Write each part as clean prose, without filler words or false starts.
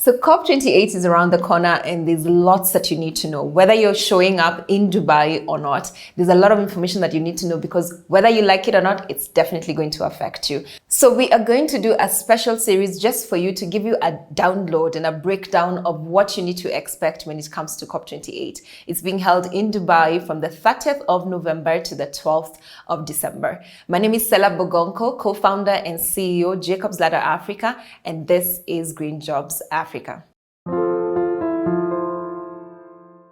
So COP28 is around the corner and there's lots that you need to know. Whether you're showing up in Dubai or not, there's a lot of information that you need to know because whether you like it or not, it's definitely going to affect you. So we are going to do a special series just for you to give you a download and a breakdown of what you need to expect when it comes to COP28. It's being held in Dubai from the 30th of November to the 12th of December. My name is Sellah Bogonko, co-founder and CEO, Jacob's Ladder Africa, and this is Green Jobs Africa.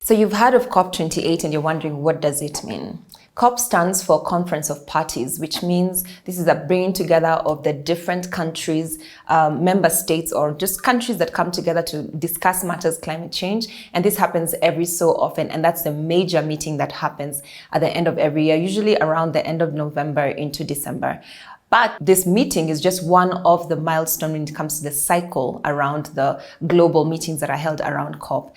So you've heard of COP28 and you're wondering, what does it mean? COP stands for Conference of Parties, which means this is a bringing together of the different countries, member states, or just countries that come together to discuss matters climate change. And this happens every so often. And that's the major meeting that happens at the end of every year, usually around the end of November into December. But this meeting is just one of the milestones when it comes to the cycle around the global meetings that are held around COP.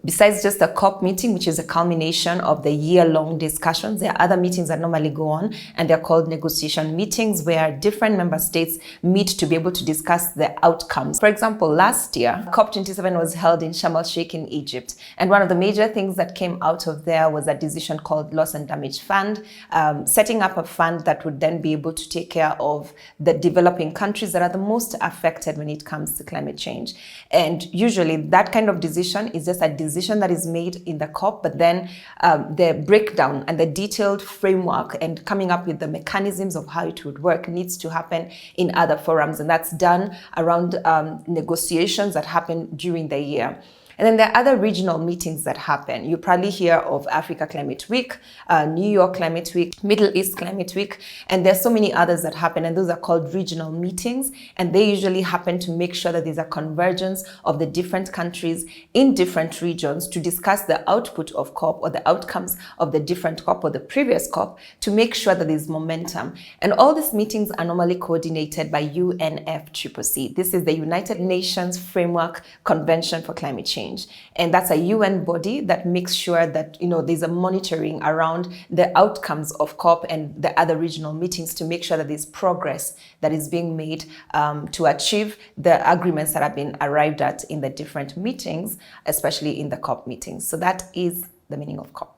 Besides just the COP meeting, which is a culmination of the year-long discussions, there are other meetings that normally go on, and they're called negotiation meetings, where different member states meet to be able to discuss the outcomes. For example, last year, COP27 was held in Sharm el-Sheikh in Egypt, and one of the major things that came out of there was a decision called Loss and Damage Fund, setting up a fund that would then be able to take care of the developing countries that are the most affected when it comes to climate change. And usually that kind of decision is just a decision that is made in the COP, but then the breakdown and the detailed framework and coming up with the mechanisms of how it would work needs to happen in other forums. And that's done around negotiations that happen during the year. And then there are other regional meetings that happen. You probably hear of Africa Climate Week, New York Climate Week, Middle East Climate Week, and there's so many others that happen, and those are called regional meetings, and they usually happen to make sure that there's a convergence of the different countries in different regions to discuss the output of COP or the outcomes of the different COP or the previous COP to make sure that there's momentum. And all these meetings are normally coordinated by UNFCCC. This is the United Nations Framework Convention for Climate Change. And that's a UN body that makes sure that, there's a monitoring around the outcomes of COP and the other regional meetings to make sure that there's progress that is being made to achieve the agreements that have been arrived at in the different meetings, especially in the COP meetings. So that is the meaning of COP.